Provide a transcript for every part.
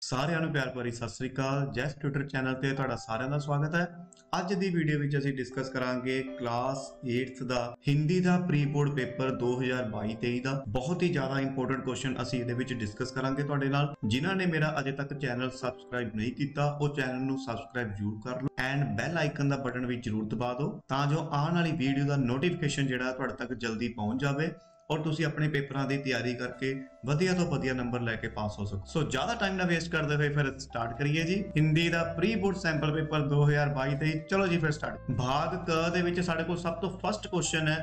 ਸਾਰਿਆਂ ਨੂੰ ਪਿਆਰ ਭਰੀ ਸਤਿ ਸ੍ਰੀ ਅਕਾਲ। ਜੈਸ ਟਿਊਟਰ ਚੈਨਲ ਤੇ ਤੁਹਾਡਾ ਸਾਰਿਆਂ ਦਾ ਸਵਾਗਤ ਹੈ। ਅੱਜ ਦੀ ਵੀਡੀਓ ਵਿੱਚ ਅਸੀਂ ਡਿਸਕਸ ਕਰਾਂਗੇ ਕਲਾਸ 8th ਦਾ ਹਿੰਦੀ ਦਾ ਪ੍ਰੀ ਬੋਰਡ ਪੇਪਰ 2022-23 ਦਾ ਬਹੁਤ ਹੀ ਜ਼ਿਆਦਾ ਇੰਪੋਰਟੈਂਟ ਕੁਐਸਚਨ ਅਸੀਂ ਇਹਦੇ ਵਿੱਚ ਡਿਸਕਸ ਕਰਾਂਗੇ ਤੁਹਾਡੇ ਨਾਲ। ਜਿਨ੍ਹਾਂ ਨੇ ਮੇਰਾ ਅਜੇ ਤੱਕ ਚੈਨਲ ਸਬਸਕ੍ਰਾਈਬ ਨਹੀਂ ਕੀਤਾ ਉਹ ਚੈਨਲ ਨੂੰ ਸਬਸਕ੍ਰਾਈਬ ਜ਼ਰੂਰ ਕਰ ਲਓ ਐਂਡ ਬੈਲ ਆਈਕਨ ਦਾ ਬਟਨ ਵੀ ਜ਼ਰੂਰ ਦਬਾ ਦਿਓ ਤਾਂ ਜੋ ਆਉਣ ਵਾਲੀ ਵੀਡੀਓ ਦਾ ਨੋਟੀਫਿਕੇਸ਼ਨ ਜਿਹੜਾ ਤੁਹਾਡੇ ਤੱਕ ਜਲਦੀ ਪਹੁੰਚ ਜਾਵੇ और तुसी अपने पेपरां दी तैयारी करके वधिया तो वधिया नंबर लैके पास हो सको। सो ज्यादा टाइम ना वेस्ट करते हुए फिर स्टार्ट करिए जी हिंदी दा प्री बोर्ड सैंपल पेपर 2022-23। चलो जी फिर स्टार्ट। भाग क दे विच साडे कोल सब तो फर्स्ट क्वेश्चन है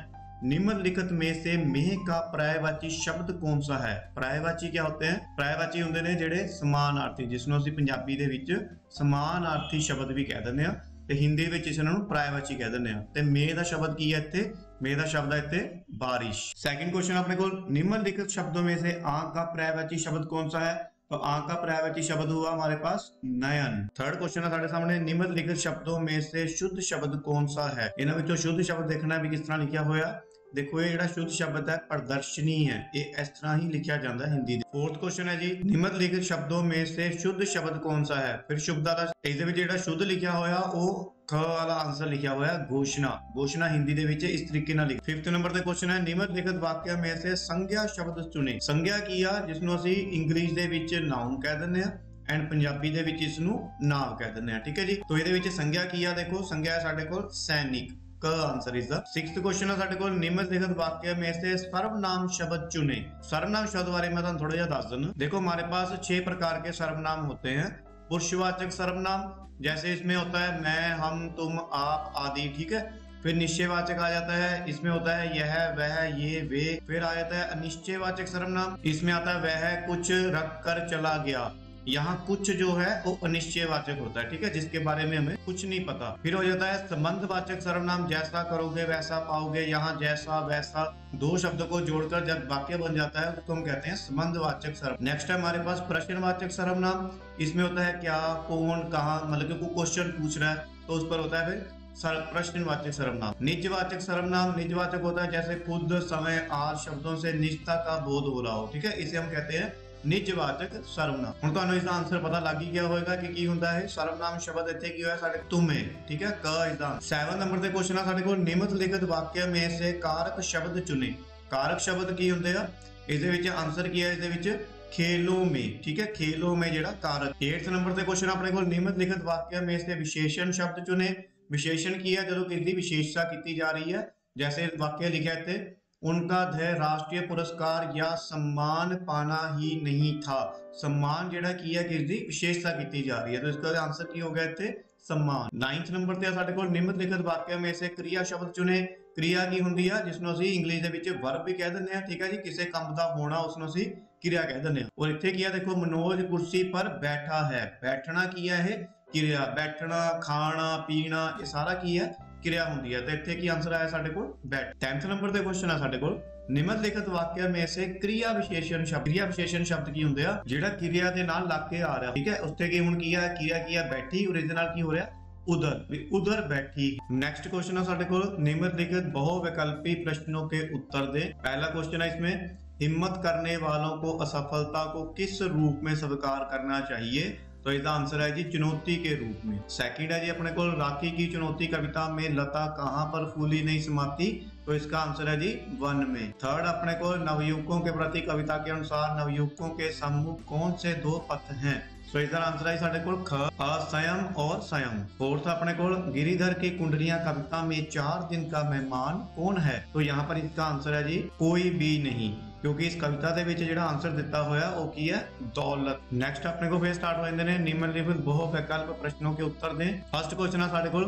निम्नलिखित में से मेह का पर्यायवाची शब्द कौन सा है। पर्यायवाची क्या होते हैं? पर्यायवाची हुंदे ने जिहड़े समानार्थी जिसनों असीं पंजाबी दे विच समानार्थी शब्द भी कह दिंदे आ ਤੇ ਹਿੰਦੀ ਵਿੱਚ ਇਸ ਨੂੰ ਪ੍ਰਾਇਵਾਚੀ ਕਹਿ ਦਿੰਦੇ ਆ। ਤੇ ਮੇਹ ਦਾ ਸ਼ਬਦ ਕੀ ਹੈ ਇੱਥੇ? मेह का शब्द है इत्थे बारिश। सेकंड क्वेश्चन अपने को निम्नलिखित शब्दों में से आंख का पर्यायवाची शब्द कौन सा है? तो आंख का पर्यायवाची शब्द हुआ हमारे पास नयन। थर्ड क्वेश्चन है साढ़े सामने निम्नलिखित शब्दों में से शुद्ध शब्द कौन सा है। इन्हां विचों शुद्ध शब्द देखना भी किस तरह लिखा होया। देखो ये ਜਿਹੜਾ शुद्ध शब्द है प्रदर्शनी है, ये इस तरह ही लिखा जाता है हिंदी। फोर्थ क्वेश्चन है जी निम्नलिखित शब्दों में से शुद्ध शब्द कौन सा है। फिर शुद्ध ਦਾ ਇਹਦੇ ਵਿੱਚ ਜਿਹੜਾ शुद्ध लिखा होया ਉਹ ख वाला आंसर लिखा हुआ है घोषणा। घोषणा हिंदी दे विच इस तरीके नाल लिख। फिफ्थ नंबर ते क्वेश्चन है निम्नलिखित वाक्य में से संज्ञा शब्द चुने। संज्ञा की आ जिसਨੂੰ ਅਸੀਂ ਇੰਗਲਿਸ਼ ਦੇ ਵਿੱਚ ਨਾउन ਕਹਿ ਦਿੰਦੇ ਆ ਐਂਡ ਪੰਜਾਬੀ ਦੇ ਵਿੱਚ ਇਸ ਨੂੰ ਨਾਮ ਕਹਿ ਦਿੰਦੇ ਆ। ਠੀਕ ਹੈ ਜੀ। तो ਇਹਦੇ ਵਿੱਚ ਸੰज्ञा ਕੀ ਆ? ਦੇਖੋ संज्ञा है ਸਾਡੇ ਕੋਲ सैनिक का answer is the. Sixth question है साडे कोल निम्नलिखित वाक्य में से सर्वनाम शब्द चुने। सर्वनाम शब्द बारे मैं तुहानू थोड़ा जिहा दस दूं। देखो हमारे पास 6 प्रकार के सर्वनाम होते हैं। पुरुषवाचक सर्वनाम जैसे इसमें होता है मैं, हम, तुम, आप आदि। ठीक है। फिर निश्चयवाचक आ जाता है, इसमें होता है यह, वह, ये, वे। फिर आ जाता है अनिश्चयवाचक सर्वनाम, इसमें आता है वह कुछ रख कर चला गया। यहाँ कुछ जो है वो अनिश्चयवाचक होता है। ठीक है, जिसके बारे में हमें कुछ नहीं पता। फिर हो जाता है संबंधवाचक सर्वनाम, जैसा करोगे वैसा पाओगे। यहाँ जैसा वैसा दो शब्दों को जोड़कर जब वाक्य बन जाता है उसको हम कहते हैं संबंधवाचक सर्वनाम। नेक्स्ट है हमारे पास प्रश्नवाचक सर्वनाम, इसमें होता है क्या, कौन, कहाँ, मतलब कि कोई क्वेश्चन पूछ रहा है तो उस पर होता है फिर प्रश्नवाचक सर्वनाम। निजवाचक सर्वनाम, निजवाचक होता है जैसे खुद, समय, आदि शब्दों से निजता का बोध हो रहा हो। ठीक है, इसे हम कहते हैं निजवाचक सर्वनाम। ਹੁਣ ਤੁਹਾਨੂੰ ਇਸ ਦਾ ਆਨਸਰ ਪਤਾ ਲੱਗ ਹੀ ਗਿਆ ਹੋਵੇਗਾ ਕਿ ਕੀ ਹੁੰਦਾ ਹੈ ਸਰਵਨਾਮ ਸ਼ਬਦ। ਇੱਥੇ ਕੀ ਹੋਇਆ ਸਾਡੇ ਤੁਮੇ। ਠੀਕ ਹੈ, ਕ ਇਸ ਦਾ 7 ਨੰਬਰ ਤੇ ਕੁਐਸਚਨ ਆ ਸਾਡੇ ਕੋਲ ਨਿम्नलिखित वाक्य में से कारक शब्द चुने। कारक शब्द ਕੀ ਹੁੰਦੇ ਆ? ਇਸ ਦੇ ਵਿੱਚ ਆਨਸਰ ਕੀ ਹੈ? ਇਸ ਦੇ ਵਿੱਚ खेलों में। ठीक है, खेलों में ਜਿਹੜਾ कारक। 8th ਨੰਬਰ ਤੇ ਕੁਐਸਚਨ ਆਪਣੇ ਕੋਲ निम्नलिखित वाक्य में से विशेषण शब्द चुने। विशेषण ਕੀ ਹੈ? ਜਦੋਂ ਕਿਸੇ ਦੀ ਵਿਸ਼ੇਸ਼ਤਾ ਕੀਤੀ ਜਾ ਰਹੀ ਹੈ। जैसे वाक्य लिखा है उनका ध्येय राष्ट्रीय पुरस्कार या सम्मान पाना ही नहीं था। सम्मान जेड़ा की है किसदी विशेषता की जा रही है, तो इसका आंसर की हो गया इत्थे सम्मान। 9th नंबर ते साडे कोल निम्नलिखित वाक्य में से क्रिया शब्द चुने। क्रिया की हुंदी है जिसनों ਅਸੀਂ इंग्लिश ਦੇ ਵਿੱਚ वर्ब भी कह ਦਿੰਦੇ ਆ। ठीक है जी, ਕਿਸੇ ਕੰਮ ਦਾ ਹੋਣਾ ਉਸਨੂੰ ਅਸੀਂ क्रिया कह ਦਿੰਦੇ ਆ। और ਇੱਥੇ ਕੀ ਹੈ? ਦੇਖੋ मनोज कुर्सी पर बैठा है। बैठना की है? ਇਹ क्रिया। बैठना, खाना, पीना ये सारा की है क्रिया ਹੁੰਦੀ ਹੈ। ਤੇ ਇੱਥੇ ਕੀ ਆਨਸਰ ਆਇਆ ਸਾਡੇ ਕੋਲ? ਬੈਠ। 10th ਨੰਬਰ ਤੇ ਕੁਐਸਚਨ ਆ ਸਾਡੇ ਕੋਲ निम्नलिखित वाक्य में से क्रिया विशेषण शब्द। क्रिया विशेषण शब्द की ਹੁੰਦੇ ਆ ਜਿਹੜਾ क्रिया ਦੇ ਨਾਲ ਲੱਗ ਕੇ ਆ ਰਿਹਾ। ਠੀਕ ਹੈ, ਉੱਥੇ ਕੀ ਹੁਣ ਕੀ ਹੈ? क्रिया ਕੀ ਹੈ? बैठी। और इसके ਨਾਲ ਕੀ ਹੋ ਰਿਹਾ? उधर, उधर बैठी। नेक्स्ट क्वेश्चन है साढ़े को निम्नलिखित बहुविकल्पी प्रश्नों के उत्तर दे। पहला क्वेश्चन है इसमें हिम्मत करने वालों को असफलता को किस रूप में स्वीकार करना चाहिए। तो इसका आंसर है जी चुनौती के रूप में। सेकंड है जी अपने को राखी की चुनौती कविता में लता कहाँ पर फूली नहीं समाती। तो इसका आंसर है जी वन में। थर्ड अपने को नवयुवकों के प्रति कविता के अनुसार नवयुवकों के सम्मुख कौन से दो पथ हैं। तो इसका आंसर है साढ़े को ख, असंयम और संयम। फोर्थ अपने को गिरिधर की कुंडलियां कविता में 4 दिन का मेहमान कौन है। तो यहाँ पर इसका आंसर है जी कोई भी नहीं, क्योंकि इस कविता ਦੇ ਵਿੱਚ ਜਿਹੜਾ ਆਨਸਰ ਦਿੱਤਾ ਹੋਇਆ ਉਹ ਕੀ ਹੈ? दौलत। नेक्स्ट अपने को फिर स्टार्ट हो जाते हैं निम्नलिखित बहुविकल्प प्रश्नों के उत्तर दें। फर्स्ट क्वेश्चन है साढ़े को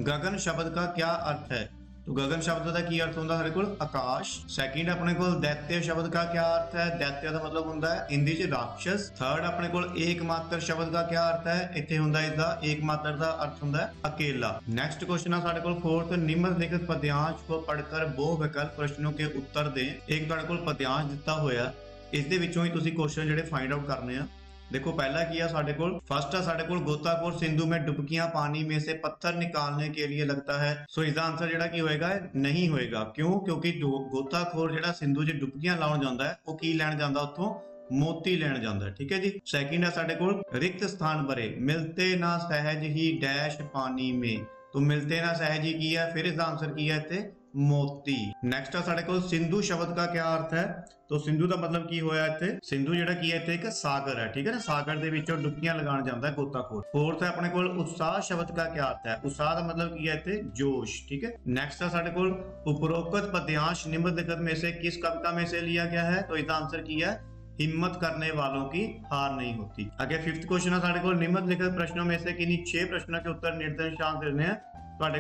गगन शब्द का क्या अर्थ है। तो गगन शब्द का की अर्थ होता है आकाश। सेकंड अपने को दैत्य शब्द का क्या अर्थ है। दैत्य का मतलब होता है हिंदी च राक्षस। थर्ड अपने को एकमात्र शब्द का क्या अर्थ है। इत्थे होंदा इसदा एकमात्र का अर्थ होता है अकेला। नेक्स्ट क्वेश्चन है साडे कोल फोर्थ निम्नलिखित पद्यांश को पढ़कर बहुविकल्प प्रश्नों के उत्तर दें। एक तुहाडे कोल पद्यांश दिता होया, इस दे विचों ही तुसीं क्वेश्चन जिहड़े फाइंड आउट करने आ। देखो पहला किया साढ़े को फर्स्ट है साढ़े को गोताखोर सिंधु में डुबकियां पानी में से पत्थर निकालने के लिए लगता है। सो इसका आंसर जेड़ा की होएगा नहीं होएगा। क्यों? क्योंकि गोताखोर जेड़ा सिंधु च डुबकियां लाउण जांदा है वो की लैण जांदा उत्थों मोती लैन जाता है। ठीक है जी। सेकंड है साडे कोल रिक्त स्थान भरे, मिलते ना सहज ही डैश पानी में, तो मिलते ना सहज ही की है, फिर इसका आंसर की है इत्थे मोती। नेक्स्ट है साडे कोल सिंधु शब्द का क्या अर्थ है, तो सिंधु का मतलब की होया इत्थे, सिंधु जिहड़ा की है इत्थे एक सागर है। ठीक है ना, सागर दे विचों डुबकियां लगाण जांदा है गोताखोर। फोर्थ है अपने कोल उत्साह शब्द का क्या अर्थ है, उत्साह का मतलब की है इत्थे जोश। ठीक है। नेक्स्ट है साडे कोल उपरोक्त पद्यांश निम्नलिखित में से किस कविता में से लिया गया है, तो इसका आंसर की है हिम्मत करने वालों की हार नहीं होती। आगे फिफ्थ क्वेश्चन है साडे कोल निम्नलिखित प्रश्नों में से किन्हीं 6 प्रश्नों के उत्तर निर्देशांक देने हैं। ਤੁਹਾਡੇ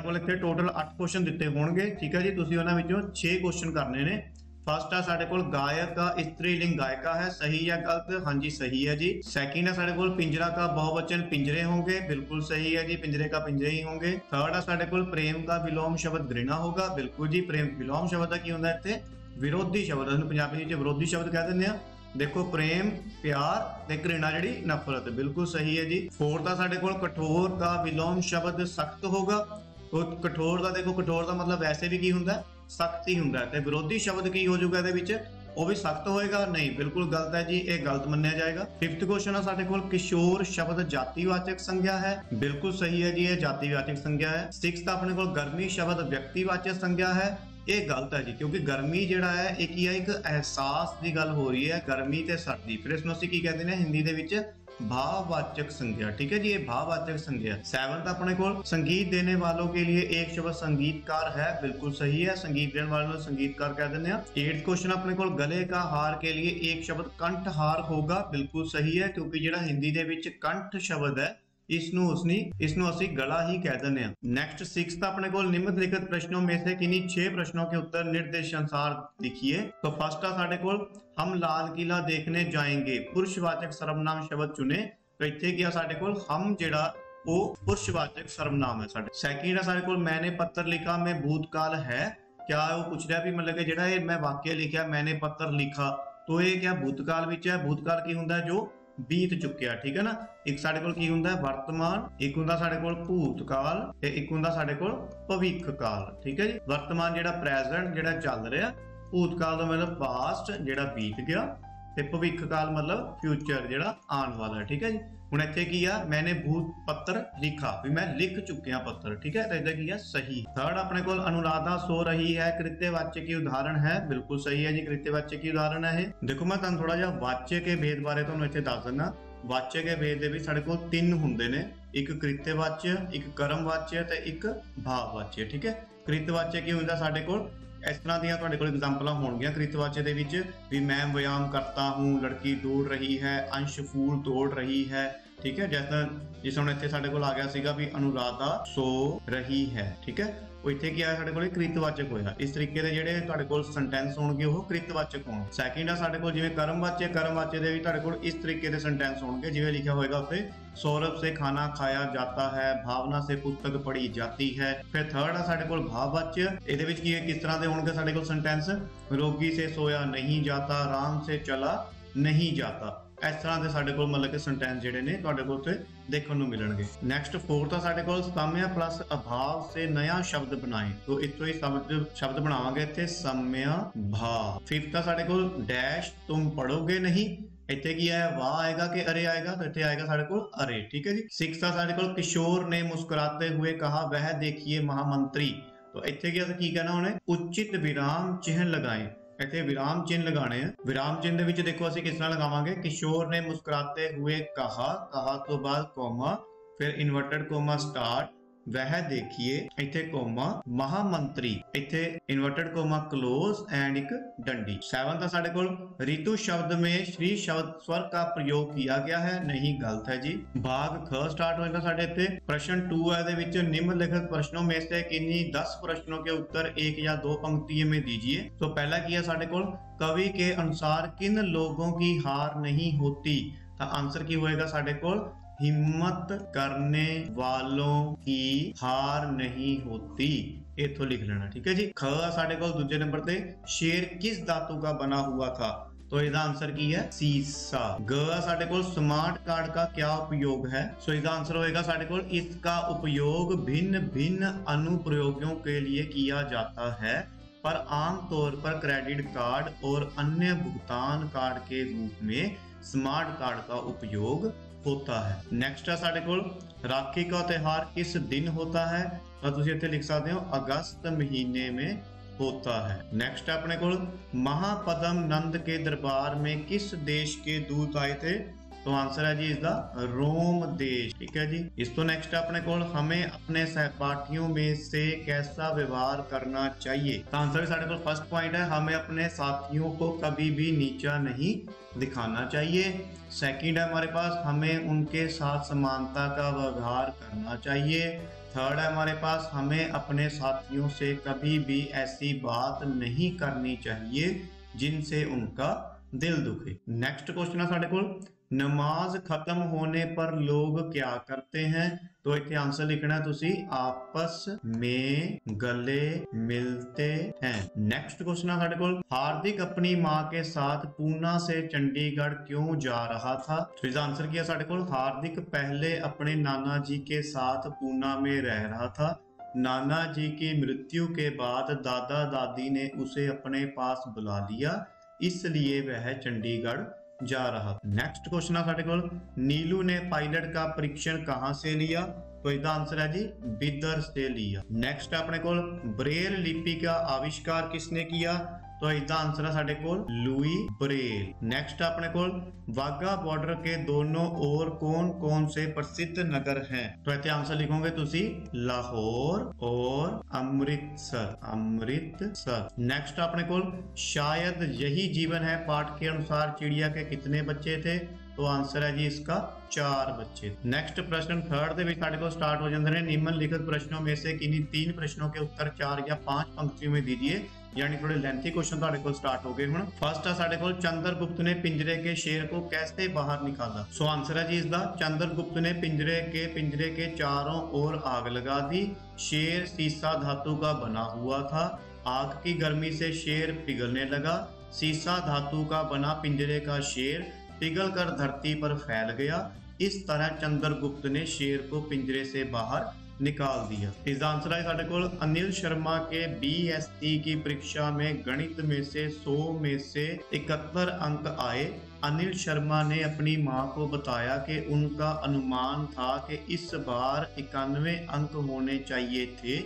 ਕੋਲ ਇੱਥੇ ਟੋਟਲ 8 ਕੁਐਸਚਨ ਦਿੱਤੇ ਹੋਣਗੇ। ਠੀਕ ਹੈ ਜੀ। ਤੁਸੀਂ ਉਹਨਾਂ ਵਿੱਚੋਂ 6 ਕੁਐਸਚਨ ਕਰਨੇ ਨੇ। फर्स्ट है साडे कोल गायक का स्त्रीलिंग गायिका है, सही या गलत, हाँ जी सही है जी। सेकंड है साडे कोल पिंजरा का बहुवचन पिंजरे होंगे, बिल्कुल सही है जी, पिंजरे का पिंजरे ही होंगे। थर्ड है साडे कोल प्रेम का विलोम शब्द घृणा होगा, बिल्कुल जी, प्रेम विलोम शब्द का की होंदा इत्थे विरोधी शब्द, पंजाबी विच विरोधी शब्द कह दिंदे आ। देखो प्रेम प्यार ते घृणा जिहड़ी नफरत, बिल्कुल सही है जी। फोर्थ है साडे कोल कठोर का विलोम शब्द सख्त होगा, तो कठोर का देखो कठोर का मतलब वैसे भी की हुंदा सख्त ही हुंदा है, ते विरोधी शब्द की हो जाऊगा इहदे विच, ਉਹ ਵੀ सख्त होएगा नहीं, बिल्कुल गलत है जी, ये गलत मन्निया जाएगा। फिफ्थ क्वेश्चन है साडे कोल किशोर शब्द जातिवाचक संज्ञा है, बिल्कुल सही है जी, ये जातिवाचक संज्ञा है। सिक्स्थ अपने कोल गर्मी शब्द व्यक्तिवाचक संज्ञा है, ये गलत है जी, क्योंकि गर्मी जिहड़ा है एक ही एक एहसास की गल हो रही है, गर्मी ते सर्दी, फिर इसनूं असीं की कहते हैं हिंदी दे विच भाववाचक संज्ञा। ठीक है जी, ये भाववाचक संज्ञा। सेवंथ अपने को संगीत देने वालों के लिए एक शब्द संगीतकार है, बिल्कुल सही है, संगीत देने वालों को संगीतकार कह देते हैं। एट्थ क्वेश्चन अपने को गले का हार के लिए एक शब्द कंठहार होगा, बिल्कुल सही है, क्योंकि जिहड़ा हिंदी दे विच कंठ शब्द है इसनू असी गला ही कह देने। नेक्स्ट सिक्स्थ अपने को निम्नलिखित प्रश्नों में से किन्हीं 6 प्रश्नों के उत्तर निर्देशानुसार लिखिए। तो फर्स्ट है साडे कोल हम लाल किला देखने जाएंगे, पुरुषवाचक सर्वनाम शब्द चुने, तो इत्थे की साडे कोल हम जिहड़ा वो पुरुषवाचक सर्वनाम है साडे। सेकंड है साडे कोल मैंने पत्र लिखा में भूतकाल है, क्या वो पूछ रहा भी मतलब कि जिहड़ा ये मैं वाक्य लिखा मैंने पत्र लिखा, तो ये क्या भूतकाल विच है, भूतकाल की हुंदा जो बीत चुकिया। ठीक है ना। एक साडे कोल की हुंदा वर्तमान, एक हुंदा साडे कोल भूतकाल ते एक हुंदा साडे कोल भविष्यकाल। ठीक है जी। वर्तमान जिहड़ा प्रेजेंट जिहड़ा चल रहा, भूतकाल दा मतलब पास्ट जिहड़ा बीत गया, ते भविष्यकाल मतलब फ्यूचर जिहड़ा आने वाला है। ठीक है जी। हुण इत्थे की आ मैंने भूत पत्र लिखा, भी मैं लिख चुकिया पत्र। ठीक है, तो इधर की है सही। थर्ड अपने कोल अनुराधा सो रही है कृत्यवाच्य की उदाहरण है, बिल्कुल सही है जी, कृत्यवाच्य की उदाहरण है। देखो मैं तुहानूं थोड़ा जिहा वाच्य के भेद बारे तुहानूं इत्थे दस दिना। वाच्य के भेद दे विच साडे कोल 3 हुंदे ने, एक कृत्यवाच्य, एक कर्मवाच्य ते एक भाववाच्य। ठीक है। कृत्यवाच्य की हुंदा साडे कोल इस तरह दी तुहाडे कोल एग्जांपलां होणगीਆਂ कृत्यवाच्य दे विच भी मैं व्यायाम करता हूँ, लड़की दौड़ रही है, अंश फूल दौड़ रही है। ठीक है। जिस हुण इत्थे साडे कोल आ गया सीगा भी अनुराधा सो रही है। ठीक है। ਉਹ ਇੱਥੇ ਕੀ ਆਇਆ ਸਾਡੇ ਕੋਲ ਕ੍ਰਿਤਵਾਚਕ ਹੋਇਆ। ਇਸ ਤਰੀਕੇ ਦੇ ਜਿਹੜੇ ਤੁਹਾਡੇ ਕੋਲ ਸੈਂਟੈਂਸ ਹੋਣਗੇ ਉਹ ਕ੍ਰਿਤਵਾਚਕ ਹੋਣ। ਸੈਕਿੰਡ ਆ ਸਾਡੇ ਕੋਲ ਜਿਵੇਂ ਕਰਮਵਾਚਕ, ਕਰਮਵਾਚਕ ਦੇ ਵੀ ਤੁਹਾਡੇ ਕੋਲ ਇਸ ਤਰੀਕੇ ਦੇ ਸੈਂਟੈਂਸ ਹੋਣਗੇ ਜਿਵੇਂ ਲਿਖਿਆ ਹੋਏਗਾ ਉੱਥੇ सौरभ से खाना खाया जाता है, भावना से पुस्तक पढ़ी जाती है। फिर थर्ड है साडे कोल भाववाच्य, ਇਹਦੇ ਵਿੱਚ ਕੀ ਹੈ किस तरह ਦੇ ਹੋਣਗੇ ਸਾਡੇ ਕੋਲ ਸੈਂਟੈਂਸ रोगी से सोया नहीं जाता, राम से चला नहीं जाता। इस तरह के साडे कोल मतलब कि सेंटेंस जिहड़े ने तुहाडे कोल उत्ते देखण नूं मिलणगे। नैक्सट फोर्थ आ साडे कोल साम्य प्लस अभाव से नया शब्द बनाए, तो इत्थों ही शब्द बनावांगे इत्थे साम्य भाव। फिफ्थ आ साडे कोल डैश तुम पढ़ोगे नहीं, इत्थे की है वाह आएगा कि अरे आएगा, तो इत्थे आएगा साडे कोल अरे। ठीक है जी। सिक्स्थ आ साडे कोल किशोर ने मुस्कुराते हुए कहा वह देखिए महामंत्री, तो इत्थे की कहना उन्हें उचित विराम चिन्ह लगाए, इत्थे विराम चिन्ह लगाने हैं। विराम चिन्ह दे विच देखो असीं किस तरह लगावांगे, किशोर ने मुस्कुराते हुए कहा, कहा तो बाद कोमा, फिर इन्वर्टेड कोमा स्टार्ट, वह देखिए इत्थे कोमा महामंत्री, इत्थे इन्वर्टेड कोमा क्लोज एंड एक डंडी। सेवंथ है साडे कोल ऋतु शब्द में श्री शब्द स्वर का प्रयोग किया गया है, नहीं गलत है जी। भाग ख स्टार्ट होएगा साडे इत्थे। प्रश्न 2 है दे विच निम्नलिखित प्रश्नों में से किन्हीं 10 प्रश्नों के उत्तर 1 या 2 पंक्तियों में दीजिए। तो पहला किया साडे कोल कवि के अनुसार किन लोगों की हार नहीं होती, तो आंसर की होएगा साडे कोल हिम्मत करने वालों की हार नहीं होती, इथों लिख लेना। ठीक है जी। ख साडे कोल दूसरे नंबर पे शेर किस धातु का बना हुआ था, तो इसका आंसर की है सीसा। ग साडे कोल स्मार्ट कार्ड का क्या उपयोग है, सो इसका आंसर होएगा साडे कोल इसका उपयोग भिन्न भिन्न अनुप्रयोगों के लिए किया जाता है, पर आमतौर पर क्रेडिट कार्ड और अन्य भुगतान कार्ड के रूप में स्मार्ट कार्ड का उपयोग होता है। नेक्स्ट है साडे कोल राखी का त्योहार किस दिन होता है, तो तुसीं इत्थे लिख सकते हो अगस्त महीने में होता है। नेक्स्ट अपने को महापद्म नंद के दरबार में किस देश के दूत आए थे, तो आंसर है जी इसका रोम देश। ठीक है जी। इस तो नेक्स्ट अपने को हमें अपने सहपाठियों में से कैसा व्यवहार करना चाहिए, तो आंसर साढ़े को फर्स्ट पॉइंट है हमें अपने साथियों को कभी भी नीचा नहीं दिखाना चाहिए। सेकंड है हमारे पास हमें उनके साथ समानता का व्यवहार करना चाहिए। थर्ड है हमारे पास हमें अपने साथियों से कभी भी ऐसी बात नहीं करनी चाहिए जिनसे उनका दिल दुखे। नेक्स्ट क्वेश्चन है साढ़े को नमाज खत्म होने पर लोग क्या करते हैं, तो इतने आंसर लिखना है तुसी आपस में गले मिलते हैं। नेक्स्ट क्वेश्चन है साढ़े को हार्दिक अपनी मां के साथ पूना से चंडीगढ़ क्यों जा रहा था, तो इसका आंसर किया साढ़े को हार्दिक पहले अपने नाना जी के साथ पूना में रह रहा था। नाना जी की मृत्यु के बाद दादा दादी ने उसे अपने पास बुला लिया, इसलिए वह चंडीगढ़ जा रहा। नेक्स्ट क्वेश्चन है साढ़े को नीलू ने पायलट का परीक्षण कहां से लिया, तो इसका आंसर है जी बिदर से लिया। नेक्स्ट अपने को ब्रेल लिपि का आविष्कार किसने किया, तो इसका आंसर है साढ़े को लुई ब्रेल। नेक्स्ट अपने को वाघा बॉर्डर के दोनों ओर कौन कौन से प्रसिद्ध नगर हैं, तो इतने आंसर लिखोगे तुसी लाहौर और अमृतसर। अमृतसर। नेक्स्ट अपने को शायद यही जीवन है पाठ के अनुसार चिड़िया के कितने बच्चे थे, तो आंसर है जी इसका 4 बच्चे। नेक्स्ट प्रश्न थर्ड ਦੇ ਵਿੱਚ ਸਾਡੇ ਕੋਲ स्टार्ट हो जाते हैं निम्नलिखित प्रश्नों में से किन्हीं 3 प्रश्नों के उत्तर 4 या 5 पंक्तियों में दीजिए, यानी थोड़े लेंथी क्वेश्चन ਤੁਹਾਡੇ ਕੋਲ स्टार्ट हो गए हुण। फर्स्ट है ਸਾਡੇ ਕੋਲ चंद्रगुप्त ने पिंजरे के शेर को कैसे बाहर निकाला, सो आंसर है जी इसका चंद्रगुप्त ने पिंजरे के चारों ओर आग लगा दी। शेर सीसा धातु का बना हुआ था, आग की गर्मी से शेर पिघलने लगा। सीसा धातु का बना पिंजरे का शेर पिघल कर धरती पर फैल गया। इस तरह चंद्रगुप्त ने शेर को पिंजरे से बाहर निकाल दिया। इसका आंसर है साढ़े को अनिल शर्मा के BSc की परीक्षा में गणित में से 100 में से 71 अंक आए। अनिल शर्मा ने अपनी मां को बताया कि उनका अनुमान था कि इस बार 91 अंक होने चाहिए थे।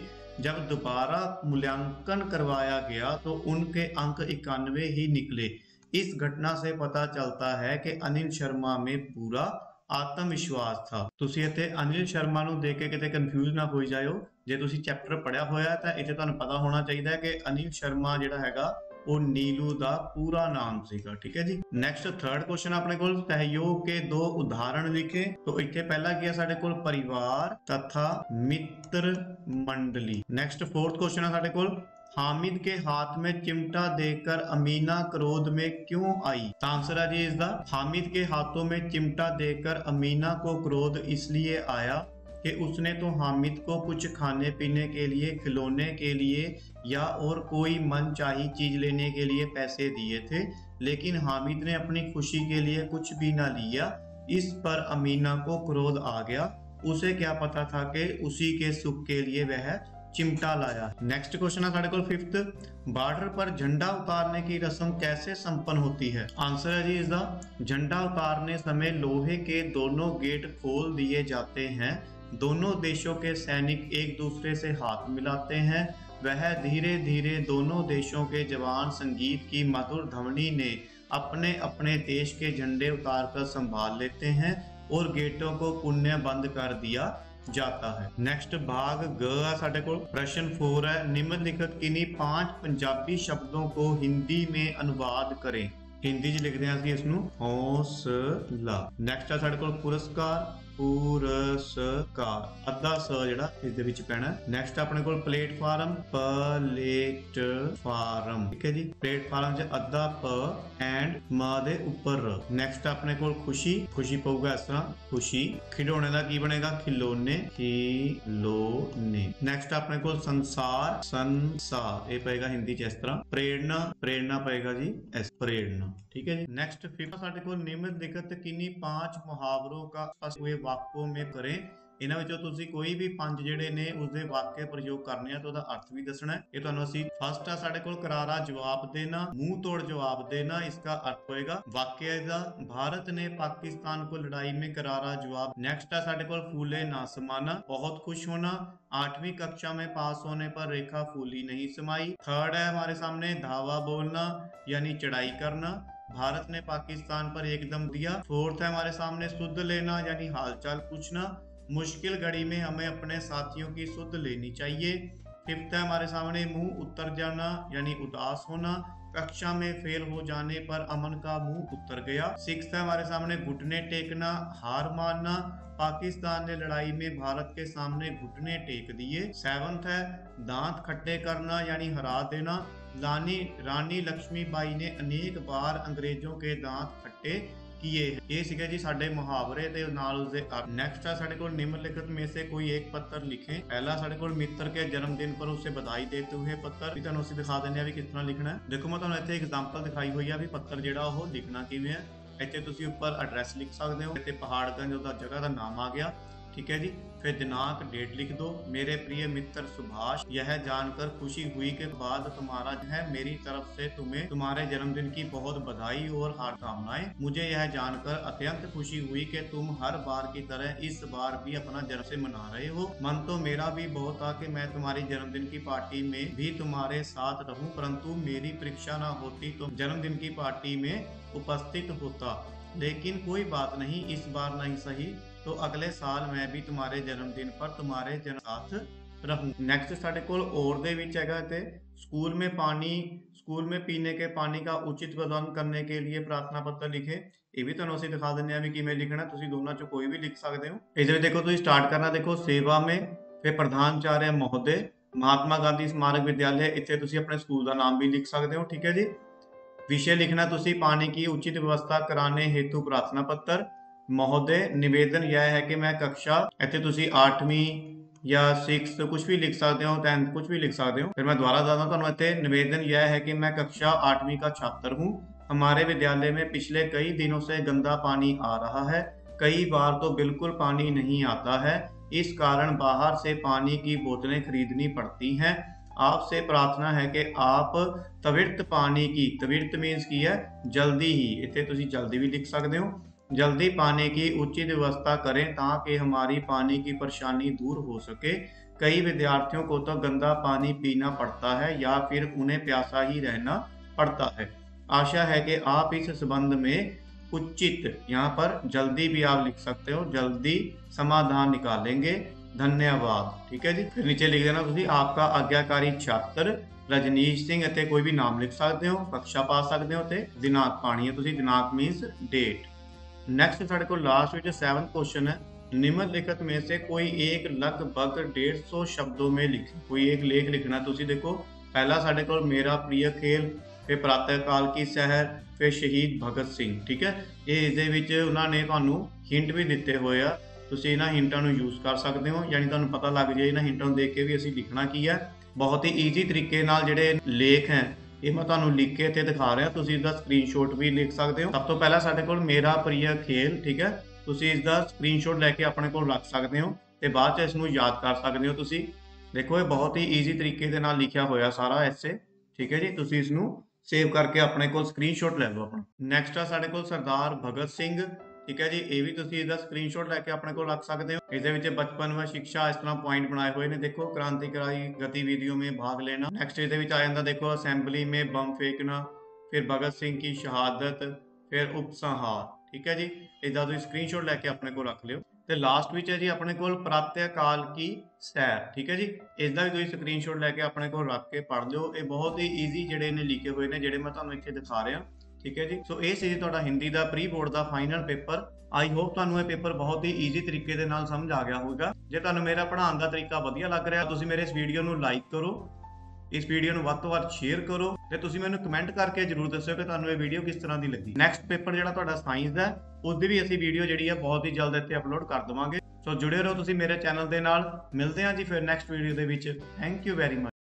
जब दोबारा मूल्यांकन करवाया गया तो उनके अंक 91 ही निकले। इस घटना से पता चलता है कि अनिल शर्मा में पूरा आत्मविश्वास था। ਤੁਸੀਂ ਇੱਥੇ ਅਨਿਲ ਸ਼ਰਮਾ ਨੂੰ ਦੇਖ ਕੇ ਕਿਤੇ ਕਨਫਿਊਜ਼ ਨਾ ਹੋਈ ਜਾਇਓ। ਜੇ ਤੁਸੀਂ ਚੈਪਟਰ ਪੜਿਆ ਹੋਇਆ ਤਾਂ ਇੱਥੇ ਤੁਹਾਨੂੰ ਪਤਾ ਹੋਣਾ ਚਾਹੀਦਾ ਹੈ ਕਿ ਅਨਿਲ ਸ਼ਰਮਾ ਜਿਹੜਾ ਹੈਗਾ ਉਹ नीलू ਦਾ पूरा नाम ਸੀਗਾ। ठीक है जी। नेक्स्ट थर्ड क्वेश्चन ਆਪਣੇ ਕੋਲ सहयोग के 2 उदाहरण लिखे, तो ਇੱਥੇ ਪਹਿਲਾ ਕੀ ਹੈ ਸਾਡੇ ਕੋਲ परिवार तथा मित्र मंडली। नेक्स्ट फोर्थ क्वेश्चन है ਸਾਡੇ ਕੋਲ हामिद के हाथ में चिमटा देखकर अमीना क्रोध में क्यों आई, तो आंसर है जी इसका हामिद के हाथों में चिमटा देखकर अमीना को क्रोध इसलिए आया कि उसने तो हामिद को कुछ खाने पीने के लिए, खिलौने के लिए या और कोई मनचाही चीज लेने के लिए पैसे दिए थे, लेकिन हामिद ने अपनी खुशी के लिए कुछ भी ना लिया। इस पर अमीना को क्रोध आ गया। उसे क्या पता था कि उसी के सुख के लिए वह चिमटा लाया। नेक्स्ट क्वेश्चन है साढ़े को फिफ्थ बॉर्डर पर झंडा उतारने की रस्म कैसे संपन्न होती है, आंसर है जी इसका झंडा उतारने समय लोहे के दोनों गेट खोल दिए जाते हैं। दोनों देशों के सैनिक एक दूसरे से हाथ मिलाते हैं। वह धीरे धीरे दोनों देशों के जवान संगीत की मधुर ध्वनि ने अपने अपने देश के झंडे उतारकर संभाल लेते हैं और गेटों को पुनः बंद कर दिया जाता है। नेक्स्ट भाग ग है साढ़े को प्रश्न 4 है निम्नलिखित किन्हीं 5 पंजाबी शब्दों को हिंदी में अनुवाद करें। हिंदी च लिखते हैं असं इसनूं हौसला। नेक्स्ट है साढ़े को पुरस्कार पुरस्कार अद्धा स जिहड़ा इस दे विच पैना। नेक्स्ट अपने कोल प्लेटफार्म प्लेटफार्म। ठीक है जी। प्लेटफार्म च अद्धा प एंड म दे ऊपर र। नेक्स्ट अपने कोल खुशी खुशी पऊगा इस तरह खुशी। खिडौने दा की बनेगा खिलौने खिलौने। नेक्स्ट अपने कोल संसार संसार ये पएगा हिंदी च इस तरह। प्रेरणा प्रेरणा पएगा जी इस प्रेरणा। ठीक है जी। नेक्स्ट फिफ्थ साडे कोल निम्नलिखित किन्हीं 5 मुहावरों का स्पष्ट हुए वाक्यों में करें। ਇਹਨਾਂ ਵਿੱਚੋਂ ਤੁਸੀਂ ਕੋਈ ਵੀ 5 ਜਿਹੜੇ ਨੇ ਉਸਦੇ ਵਾਕਿਆ ਪ੍ਰਯੋਗ ਕਰਨੇ ਆ ਤੇ ਉਹਦਾ ਅਰਥ ਵੀ ਦੱਸਣਾ ਹੈ। ਇਹ ਤੁਹਾਨੂੰ ਅਸੀਂ ਫਸਟ ਆ ਸਾਡੇ ਕੋਲ करारा जवाब देना, मुंह तोड़ जवाब देना, इसका अर्थ होएगा वाक्य ਦਾ भारत ने पाकिस्तान को लड़ाई में करारा जवाब। नेक्स्ट है ਸਾਡੇ ਕੋਲ फूले ना समाना, बहुत खुश होना, 8वीं कक्षा में पास होने पर रेखा फूली नहीं समाई। थर्ड है हमारे सामने धावा बोलना यानी चढ़ाई करना, भारत ने पाकिस्तान पर एकदम दिया। फोर्थ है हमारे सामने सुध लेना यानी हालचाल पूछना, मुश्किल घड़ी में हमें अपने साथियों की सुध लेनी चाहिए। फिफ्थ है हमारे सामने मुंह उतर जाना यानी उदास होना, कक्षा में फेल हो जाने पर अमन का मुंह उतर गया। सिक्स्थ है हमारे सामने घुटने टेकना, हार मानना, पाकिस्तान ने लड़ाई में भारत के सामने घुटने टेक दिए। सेवंथ है दांत खट्टे करना यानी हरा देना, रानी लक्ष्मीबाई ने अनेक बार अंग्रेजों के दांत खट्टे किए। ये सीखे जी साडे मुहावरे दे नाल उसदे अर्थ। नेक्स्ट है साडे कोल निम्नलिखित में से कोई एक पत्र लिखें। पहला साडे कोल मित्र के जन्मदिन पर उसे बधाई देते हुए पत्र, भी तुहानूं असीं दिखा दिंदे आ भी किस तरह लिखना है। देखो मैं तुहानूं इत्थे एग्जांपल दिखाई हुई है भी पत्र जिहड़ा ओह लिखना किवें है। इत्थे तुसीं उपर एड्रैस लिख सकदे हो, इत्थे पहाड़गंज उहदा जगह दा नाम आ गया, ठीक है जी। फिर दिनांक डेट लिख दो। मेरे प्रिय मित्र सुभाष, यह जानकर खुशी हुई के बाद तुम्हारा है मेरी तरफ से तुम्हें तुम्हारे जन्मदिन की बहुत बधाई और हार्दिक। मुझे यह जानकर अत्यंत खुशी हुई कि तुम हर बार की तरह इस बार भी अपना जन्मदिन मना रहे हो। मन तो मेरा भी बहुत था कि मैं तुम्हारी जन्मदिन की पार्टी में भी तुम्हारे साथ रहूं, परंतु मेरी परीक्षा न होती तो जन्मदिन की पार्टी में उपस्थित होता। लेकिन कोई बात नहीं, इस बार नहीं सही तो अगले साल मैं भी तुम्हारे जन्मदिन पर तुम्हारे साथ रहूं। नेक्स्ट साडे कोल और दे विच हैगा ते स्कूल में पीने के पानी का उचित प्रबंध करने के लिए प्रार्थना पत्र लिखे। ये भी तुहानूं असीं दिखा दिंदे आ भी किवें लिखना, तुसीं दोनां चों कोई भी लिख सकदे हो। इहदे विच देखो तुसीं स्टार्ट करना, देखो सेवा में, फिर प्रधानाचार्य महोदय, महात्मा गांधी स्मारक विद्यालय, इत्थे तुसीं अपने स्कूल का नाम भी लिख सकदे हो, ठीक है जी। विषय लिखना तुसीं पानी की उचित व्यवस्था कराने हेतु प्रार्थना पत्र। महोदय निवेदन यह है कि मैं कक्षा, इत्थे तुसीं 8वीं या 6th कुछ भी लिख सकते हो, 10th कुछ भी लिख सकते हो। फिर मैं दोबारा बताता हूं तुहानूं इत्थे, निवेदन यह है कि मैं कक्षा 8वीं का छात्र हूं। हमारे विद्यालय में पिछले कई दिनों से गंदा पानी आ रहा है, कई बार तो बिल्कुल पानी नहीं आता है, इस कारण बाहर से पानी की बोतलें खरीदनी पड़ती हैं। आपसे प्रार्थना है कि आप त्वरित पानी की, त्वरित मीन्स की है जल्दी ही, इत्थे तुसीं जल्दी भी लिख सकते हो, जल्दी पानी की उचित व्यवस्था करें ताकि हमारी पानी की परेशानी दूर हो सके। कई विद्यार्थियों को तो गंदा पानी पीना पड़ता है या फिर उन्हें प्यासा ही रहना पड़ता है। आशा है कि आप इस संबंध में उचित, यहाँ पर जल्दी भी आप लिख सकते हो, जल्दी समाधान निकालेंगे। धन्यवाद, ठीक है जी। फिर नीचे लिख देना तुसीं आपका आज्ञाकारी छात्र रजनीश सिंह, इत्थे कोई भी नाम लिख सकते हो, कक्षा पा सकते हो, ते दिनांक पानी है तुसीं, दिनांक मीन्स डेट। नेक्स्ट साढ़े को लास्ट में 7th क्वेश्चन है, निम्नलिखित में से कोई एक लगभग 150 शब्दों में लिखे। कोई एक लेख लिखना। तुसी देखो पहला साढ़े को मेरा प्रिय खेल, फिर प्रातःकाल की सैर, फिर शहीद भगत सिंह, ठीक है। ये इसदे विच उन्होंने तुहानू हिंट भी दिते हुए आ, तुसी इन्हां हिंटां नू यूज कर सकते हो, यानी तुहानू पता लग जाए इन्हां हिंटां नू देख के भी असीं लिखना की है। बहुत ही ईजी तरीके नाल जिहड़े लेख हैं ये मैं तुहानू लिख के इत्थे दिखा रहा, तुसीं इसदा स्क्रीनशॉट भी लिख सकते हो। सब तो पहला साडे कोल मेरा प्रिय खेल, ठीक है, तुसीं इसदा स्क्रीनशॉट लैके अपने कोल रख सकते हो ते बाद च इसनू याद कर सकते हो। तुसीं देखो ये बहुत ही ईजी तरीके दे नाल लिखिया होया सारा ऐसे, ठीक है जी। तुसीं इसनू सेव करके अपने कोल स्क्रीनशॉट ले लो अपना। नेक्स्ट आ साडे कोल सरदार भगत सिंह, ठीक है जी, ये भी तुसीं इसदा स्क्रीनशॉट लैके अपने कोल रख सकते हो। इसदे विच बचपन व शिक्षा इस तरह पॉइंट बनाए हुए ने, देखो क्रांतिकारी गतिविधियों में भाग लेना। नेक्स्ट इसदे विच आ जांदा देखो असेंबली में बम फेंकना, फिर भगत सिंह की शहादत, फिर उपसंहार, ठीक है जी। इसदा तुसीं स्क्रीनशॉट लैके अपने कोल रख लियो। ते लास्ट विच है जी अपने कोल प्रातःकाल की सैर, ठीक है जी, इसदा भी तुसीं स्क्रीनशॉट लैके अपने कोल रख के पढ़ लियो। ये बहुत ही ईजी जिहड़े ने लिखे हुए ने, जिहड़े मैं तुहानू इत्थे दिखा रहा, ठीक है जी। सो ये सी तुहाडा हिंदी का प्री बोर्ड का फाइनल पेपर। आई होप तुहानू ये पेपर बहुत ही ईजी तरीके दे नाल समझ आ गया होगा। जे तुहानू मेरा पढ़ाउण का तरीका वधिया लग रहा, तुसीं मेरे इस वीडियो नू लाइक करो, इस वीडियो नू वध तों वध शेयर करो ते तुसीं मैनूं कमेंट करके जरूर दस्सिओ कि तुहानू ये वीडियो किस तरह की लगी। नैक्सट पेपर जिहड़ा तुहाडा साइंस दा उसदी भी असीं वीडियो जिहड़ी है बहुत ही जल्द इत्थे अपलोड कर देवांगे। सो जुड़े रहो तुसीं मेरे चैनल दे नाल। मिलदे हां जी फिर next video they which. Thank you very much.